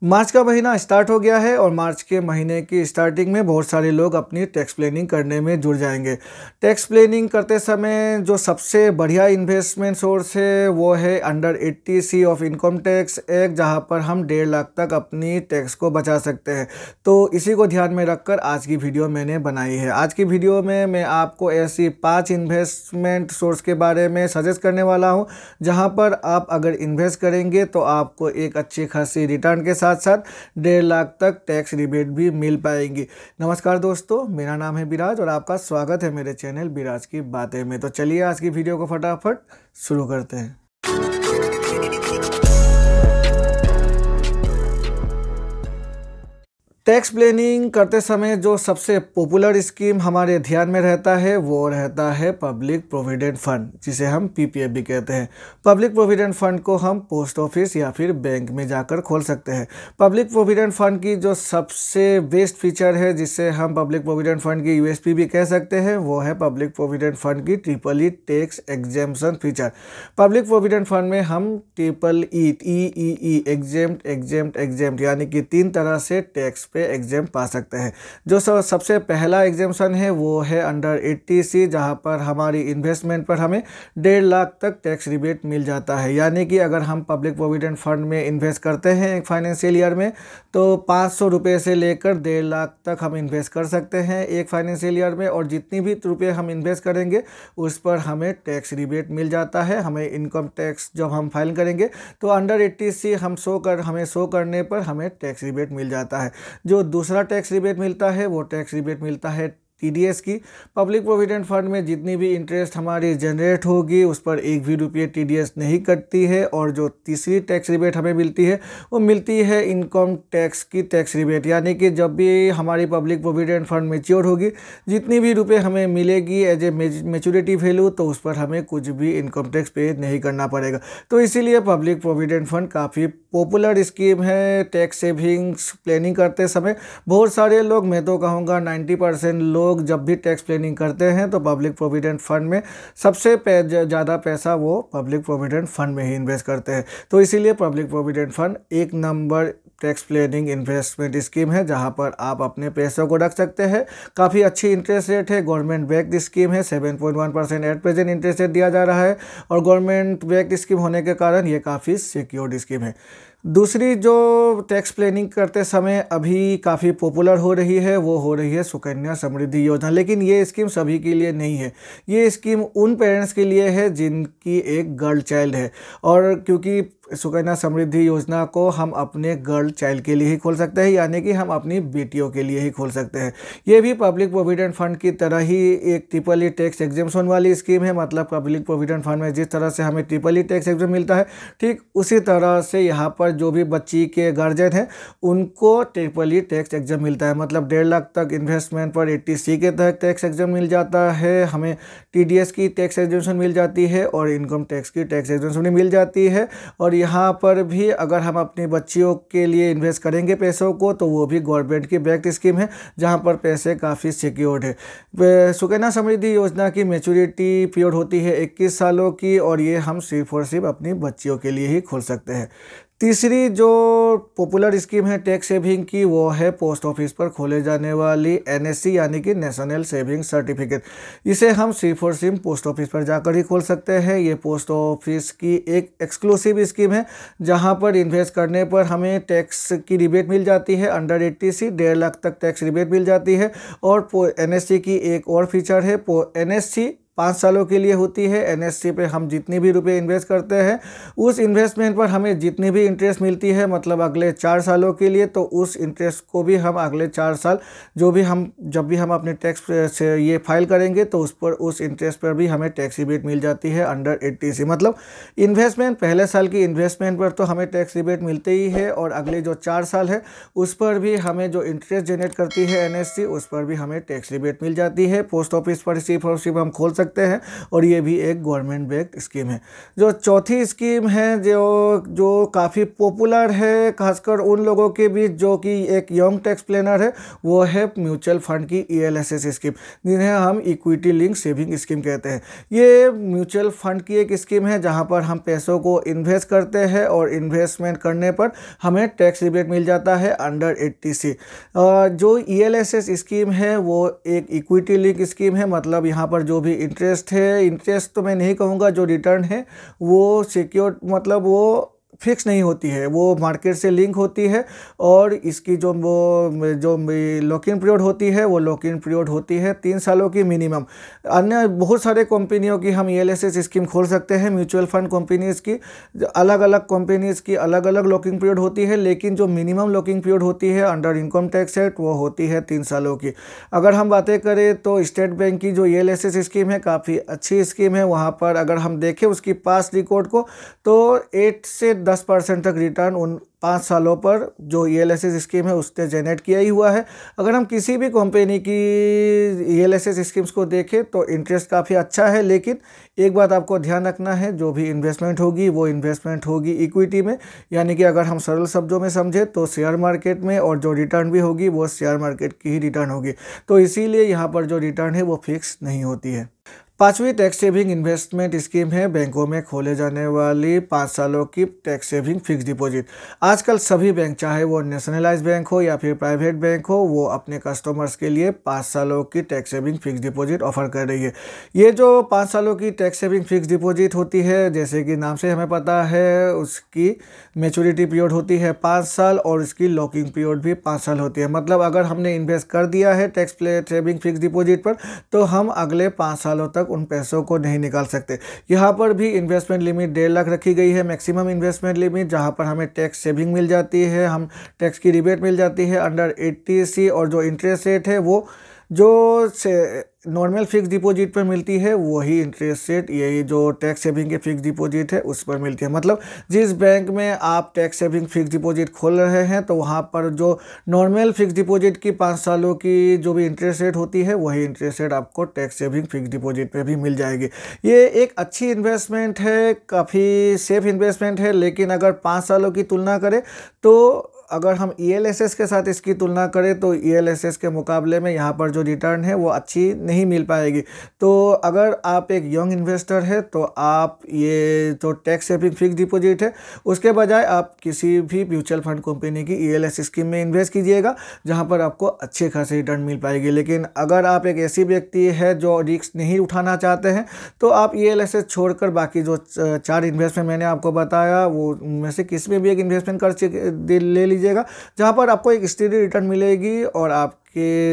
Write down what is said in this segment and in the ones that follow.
मार्च का महीना स्टार्ट हो गया है और मार्च के महीने की स्टार्टिंग में बहुत सारे लोग अपनी टैक्स प्लानिंग करने में जुड़ जाएंगे। टैक्स प्लानिंग करते समय जो सबसे बढ़िया इन्वेस्टमेंट सोर्स है वो है under 80C of income tax act, जहां पर हम 1.5 लाख तक अपनी टैक्स को बचा सकते हैं। तो इसी को ध्यान में रखकर आज की वीडियो मैंने बनाई है। आज की वीडियो में मैं आपको ऐसी 5 इन्वेस्टमेंट सोर्स के बारे में सजेस्ट करने वाला हूँ, जहाँ पर आप अगर इन्वेस्ट करेंगे तो आपको एक अच्छी खासी रिटर्न के साथ साथ 1.5 लाख तक टैक्स रिबेट भी मिल पाएंगी। नमस्कार दोस्तों, मेरा नाम है विराज और आपका स्वागत है मेरे चैनल विराज की बातें में। तो चलिए आज की वीडियो को फटाफट शुरू करते हैं। टैक्स प्लानिंग करते समय जो सबसे पॉपुलर स्कीम हमारे ध्यान में रहता है वो रहता है पब्लिक प्रोविडेंट फंड, जिसे हम पीपीएफ भी कहते हैं। पब्लिक प्रोविडेंट फंड को हम पोस्ट ऑफिस या फिर बैंक में जाकर खोल सकते हैं। पब्लिक प्रोविडेंट फंड की जो सबसे बेस्ट फीचर है, जिसे हम पब्लिक प्रोविडेंट फंड की यूएसपी भी कह सकते हैं, वो है पब्लिक प्रोविडेंट फंड की triple E tax exemption feature. Public provident fund में हम ट्रिपल ई एग्जेम्प्ट यानी कि 3 तरह से टैक्स पे एग्जाम पा सकते हैं। जो सबसे पहला एग्जाम्पशन है वो है अंडर 80C, जहां पर हमारी इन्वेस्टमेंट पर हमें 1.5 लाख तक टैक्स रिबेट मिल जाता है। यानी कि अगर हम पब्लिक प्रोविडेंट फंड में इन्वेस्ट करते हैं एक फाइनेंशियल ईयर में, तो 500 रुपये से लेकर 1.5 लाख तक हम इन्वेस्ट कर सकते हैं एक फाइनेंशियल ईयर में, और जितनी भी रुपये हम इन्वेस्ट करेंगे उस पर हमें टैक्स रिबेट मिल जाता है। हमें इनकम टैक्स जब हम फाइल करेंगे तो अंडर 80C हमें शो करने पर हमें टैक्स रिबेट मिल जाता है। जो दूसरा टैक्स रिबेट मिलता है वो टैक्स रिबेट मिलता है टीडीएस की। पब्लिक प्रोविडेंट फंड में जितनी भी इंटरेस्ट हमारी जनरेट होगी उस पर एक भी रुपये टीडीएस नहीं कटती है। और जो तीसरी टैक्स रिबेट हमें मिलती है वो मिलती है इनकम टैक्स की टैक्स रिबेट, यानी कि जब भी हमारी पब्लिक प्रोविडेंट फंड मैच्योर होगी, जितनी भी रुपये हमें मिलेगी एज ए मैच्योरिटी वैल्यू, तो उस पर हमें कुछ भी इनकम टैक्स पे नहीं करना पड़ेगा। तो इसीलिए पब्लिक प्रोविडेंट फंड काफ़ी पॉपुलर स्कीम है टैक्स सेविंग्स प्लानिंग करते समय। बहुत सारे लोग, मैं तो कहूँगा 90% लोग जब भी टैक्स प्लानिंग करते हैं तो पब्लिक प्रोविडेंट फंड में सबसे ज़्यादा पैसा वो पब्लिक प्रोविडेंट फंड में ही इन्वेस्ट करते हैं। तो इसीलिए पब्लिक प्रोविडेंट फंड एक number tax planning investment scheme है, जहां पर आप अपने पैसों को रख सकते हैं। काफ़ी अच्छी इंटरेस्ट रेट है, गवर्नमेंट बैक्ड स्कीम है। 7.1% एट प्रेजेंट इंटरेस्ट रेट दिया जा रहा है, और गवर्नमेंट बैक्ड स्कीम होने के कारण ये काफ़ी सिक्योर्ड स्कीम है। दूसरी जो टैक्स प्लानिंग करते समय अभी काफ़ी पॉपुलर हो रही है वो हो रही है सुकन्या समृद्धि योजना। लेकिन ये स्कीम सभी के लिए नहीं है। ये स्कीम उन पेरेंट्स के लिए है जिनकी एक गर्ल चाइल्ड है, और क्योंकि सुकन्या समृद्धि योजना को हम अपने गर्ल चाइल्ड के लिए ही खोल सकते हैं, यानी कि हम अपनी बेटियों के लिए ही खोल सकते हैं। ये भी पब्लिक प्रोविडेंट फंड की तरह ही एक ट्रिपल ई टैक्स एग्जेम्पशन वाली स्कीम है। मतलब पब्लिक प्रोविडेंट फंड में जिस तरह से हमें ट्रिपल ई टैक्स एग्जाम मिलता है, ठीक उसी तरह से यहाँ पर जो भी बच्ची के गार्जियन हैं उनको ट्रिपल ई टैक्स एग्जाम मिलता है। मतलब 1.5 लाख तक इन्वेस्टमेंट पर 80C के तहत टैक्स एग्जाम मिल जाता है, हमें टीडीएस की टैक्स एग्जेम्पशन मिल जाती है, और इनकम टैक्स की टैक्स एग्जेम्पशन मिल जाती है। और यहाँ पर भी अगर हम अपनी बच्चियों के लिए इन्वेस्ट करेंगे पैसों को, तो वो भी गवर्नमेंट की बैक्ड स्कीम है, जहाँ पर पैसे काफ़ी सिक्योर्ड है। सुकन्या समृद्धि योजना की मैच्योरिटी पीरियड होती है 21 सालों की, और ये हम सिर्फ और सिर्फ अपनी बच्चियों के लिए ही खोल सकते हैं। तीसरी जो पॉपुलर स्कीम है टैक्स सेविंग की वो है पोस्ट ऑफिस पर खोले जाने वाली एनएससी, यानी कि नेशनल सेविंग सर्टिफिकेट। इसे हम सिर्फ और सिर्फ पोस्ट ऑफिस पर जाकर ही खोल सकते हैं। ये पोस्ट ऑफिस की एक एक्सक्लूसिव स्कीम है, जहां पर इन्वेस्ट करने पर हमें टैक्स की रिबेट मिल जाती है। अंडर 80C 1.5 लाख तक टैक्स रिबेट मिल जाती है। और एनएससी की एक और फीचर है, एनएससी 5 सालों के लिए होती है। एनएससी पे हम जितनी भी रुपए इन्वेस्ट करते हैं उस इन्वेस्टमेंट पर हमें जितनी भी इंटरेस्ट मिलती है, मतलब अगले 4 सालों के लिए, तो उस इंटरेस्ट को भी हम अगले 4 साल जब भी हम अपने टैक्स से ये फाइल करेंगे तो उस इंटरेस्ट पर भी हमें टैक्स रिबेट मिल जाती है अंडर 80C। मतलब इन्वेस्टमेंट पहले साल की इन्वेस्टमेंट पर तो हमें टैक्स रिबेट मिलते ही है, और अगले जो 4 साल है उस पर भी हमें जो इंटरेस्ट जनरेट करती है एनएससी, उस पर भी हमें टैक्स रिबेट मिल जाती है। पोस्ट ऑफिस पर सिर्फ और सिर्फ हम खोल सकते सकते हैं और ये भी एक गवर्नमेंट बेस्ड स्कीम है। जो चौथी स्कीम है जो काफ़ी पॉपुलर है खासकर उन लोगों के बीच जो कि एक यंग टैक्स प्लानर है, वो है म्यूचुअल फंड की ELSS स्कीम, जिन्हें हम इक्विटी लिंक सेविंग स्कीम कहते हैं। ये म्यूचुअल फंड की एक स्कीम है जहां पर हम पैसों को इन्वेस्ट करते हैं और इन्वेस्टमेंट करने पर हमें टैक्स रिबेट मिल जाता है अंडर 80C। जो ELSS स्कीम है वो एक इक्विटी लिंक स्कीम है, मतलब यहाँ पर जो भी इंटरेस्ट तो मैं नहीं कहूँगा, जो रिटर्न है वो सिक्योर, मतलब वो फिक्स नहीं होती है, वो मार्केट से लिंक होती है और इसकी जो लॉक इन पीरियड होती है वो लॉक इन पीरियड होती है 3 सालों की मिनिमम। अन्य बहुत सारे कंपनियों की हम ELSS स्कीम खोल सकते हैं। म्यूचुअल फंड कंपनीज़ की अलग अलग कंपनीज़ की अलग अलग लॉकिंग पीरियड होती है, लेकिन जो मिनिमम लॉकिंग पीरियड होती है अंडर इनकम टैक्स एक्ट वो होती है 3 सालों की। अगर हम बातें करें तो स्टेट बैंक की जो ELSS स्कीम है काफ़ी अच्छी स्कीम है। वहाँ पर अगर हम देखें उसकी पास्ट रिकॉर्ड को तो 8 से 10% तक रिटर्न उन 5 सालों पर जो ELSS स्कीम है उसने जनरेट किया ही हुआ है। अगर हम किसी भी कंपनी की ELSS स्कीम्स को देखें तो इंटरेस्ट काफ़ी अच्छा है, लेकिन एक बात आपको ध्यान रखना है, जो भी इन्वेस्टमेंट होगी वो इन्वेस्टमेंट होगी इक्विटी में, यानी कि अगर हम सरल शब्दों में समझे तो शेयर मार्केट में, और जो रिटर्न भी होगी वो शेयर मार्केट की ही रिटर्न होगी। तो इसीलिए यहाँ पर जो रिटर्न है वो फिक्स नहीं होती है। 5वीं टैक्स सेविंग इन्वेस्टमेंट स्कीम है बैंकों में खोले जाने वाली 5 सालों की टैक्स सेविंग फिक्स डिपॉजिट। आजकल सभी बैंक, चाहे वो नेशनलाइज बैंक हो या फिर प्राइवेट बैंक हो, वो अपने कस्टमर्स के लिए 5 सालों की tax saving fix deposit offer कर रही है। ये जो 5 सालों की टैक्स सेविंग फिक्स डिपॉजिट होती है, जैसे कि नाम से हमें पता है, उसकी मैच्योरिटी पीरियड होती है 5 साल और इसकी लॉकिंग पीरियड भी 5 साल होती है। मतलब अगर हमने इन्वेस्ट कर दिया है टैक्स सेविंग फिक्स डिपॉजिट पर तो हम अगले 5 सालों तक उन पैसों को नहीं निकाल सकते। यहाँ पर भी इन्वेस्टमेंट लिमिट 1.5 लाख रखी गई है, मैक्सिमम इन्वेस्टमेंट लिमिट, जहाँ पर हमें टैक्स सेविंग मिल जाती है, हम टैक्स की रिबेट मिल जाती है अंडर 80C, और जो इंटरेस्ट रेट है वो जो नॉर्मल फिक्स डिपॉजिट पर मिलती है वही इंटरेस्ट रेट यही जो टैक्स सेविंग के फिक्स डिपॉजिट है उस पर मिलती है। मतलब जिस बैंक में आप टैक्स सेविंग फिक्स डिपॉजिट खोल रहे हैं तो वहाँ पर जो नॉर्मल फिक्स डिपॉजिट की 5 सालों की जो भी इंटरेस्ट रेट होती है वही इंटरेस्ट रेट आपको टैक्स सेविंग फिक्स डिपॉजिट पर भी मिल जाएगी। ये एक अच्छी इन्वेस्टमेंट है, काफ़ी सेफ इन्वेस्टमेंट है, लेकिन अगर 5 सालों की तुलना करें तो अगर हम ELSS के साथ इसकी तुलना करें तो ELSS के मुकाबले में यहाँ पर जो रिटर्न है वो अच्छी नहीं मिल पाएगी। तो अगर आप एक यंग इन्वेस्टर है तो आप ये जो टैक्स सेविंग फिक्स डिपॉजिट है उसके बजाय आप किसी भी म्यूचुअल फंड कंपनी की ELSS स्कीम में इन्वेस्ट कीजिएगा जहाँ पर आपको अच्छे खासे रिटर्न मिल पाएगी। लेकिन अगर आप एक ऐसी व्यक्ति है जो रिस्क नहीं उठाना चाहते हैं तो आप ELSS छोड़कर बाकी जो 4 इन्वेस्टमेंट मैंने आपको बताया वो उनमें से किसी में भी एक इन्वेस्टमेंट कर ले लीजिएगा, जहाँ पर आपको एक स्टेडी रिटर्न मिलेगी और आपके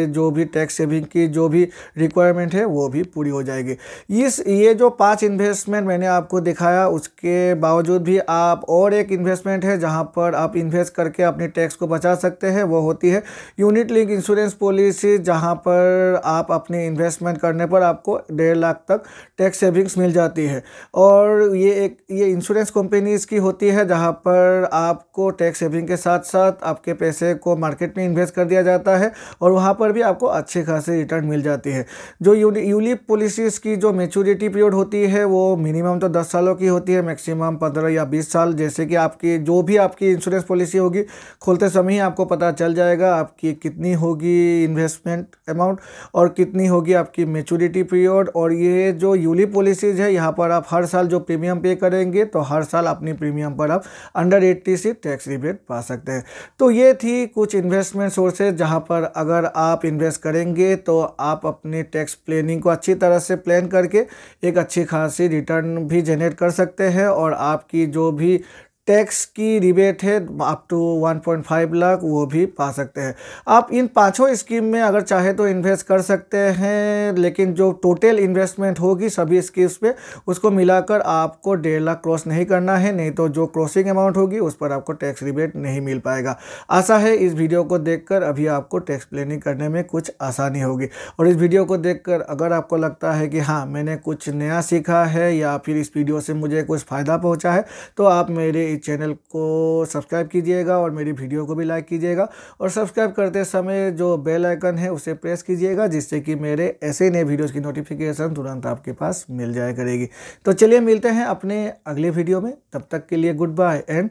जो भी टैक्स सेविंग की जो भी रिक्वायरमेंट है वो भी पूरी हो जाएगी। ये जो 5 इन्वेस्टमेंट मैंने आपको दिखाया उसके बावजूद भी आप और एक इन्वेस्टमेंट है जहाँ पर आप इन्वेस्ट करके अपने टैक्स को बचा सकते हैं, वो होती है यूनिट लिंक इंश्योरेंस पॉलिसी, जहाँ पर आप अपने इन्वेस्टमेंट करने पर आपको 1.5 लाख तक टैक्स सेविंग्स मिल जाती है। और ये इंश्योरेंस कंपनीज़ की होती है जहाँ पर आपको टैक्स सेविंग के साथ साथ आपके पैसे को मार्केट में इन्वेस्ट कर दिया जाता है और वहाँ पर भी आपको अच्छे खासे रिटर्न मिल जाती है। जो यूलिप पॉलिसीज़ की जो मैच्योरिटी पीरियड होती है वो मिनिमम तो 10 सालों की होती है, मैक्सिमम 15 या 20 साल। जैसे कि आपकी जो भी आपकी इंश्योरेंस पॉलिसी होगी खोलते समय ही आपको पता चल जाएगा आपकी कितनी होगी इन्वेस्टमेंट अमाउंट और कितनी होगी आपकी मैच्योरिटी पीरियड। और ये जो यूलिप पॉलिसीज़ है यहाँ पर आप हर साल जो प्रीमियम पे करेंगे तो हर साल अपनी प्रीमियम पर आप अंडर 80 टैक्स रिबेट पा सकते हैं। तो ये थी कुछ इन्वेस्टमेंट सोर्सेज जहाँ पर अगर आप इन्वेस्ट करेंगे तो आप अपने टैक्स प्लानिंग को अच्छी तरह से प्लान करके एक अच्छी खासी रिटर्न भी जनरेट कर सकते हैं और आपकी जो भी टैक्स की रिबेट है अप टू 1.5 लाख वो भी पा सकते हैं। आप इन 5 स्कीम में अगर चाहे तो इन्वेस्ट कर सकते हैं, लेकिन जो टोटल इन्वेस्टमेंट होगी सभी स्कीम्स पे उसको मिलाकर आपको 1.5 लाख क्रॉस नहीं करना है, नहीं तो जो क्रॉसिंग अमाउंट होगी उस पर आपको टैक्स रिबेट नहीं मिल पाएगा। आशा है इस वीडियो को देखकर अभी आपको टैक्स प्लानिंग करने में कुछ आसानी होगी। और इस वीडियो को देखकर अगर आपको लगता है कि हाँ मैंने कुछ नया सीखा है या फिर इस वीडियो से मुझे कुछ फ़ायदा पहुँचा है तो आप मेरे इस चैनल को सब्सक्राइब कीजिएगा और मेरी वीडियो को भी लाइक कीजिएगा, और सब्सक्राइब करते समय जो बेल आइकन है उसे प्रेस कीजिएगा, जिससे कि मेरे ऐसे नए वीडियोस की नोटिफिकेशन तुरंत आपके पास मिल जाया करेगी। तो चलिए मिलते हैं अपने अगले वीडियो में, तब तक के लिए good bye and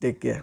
take care.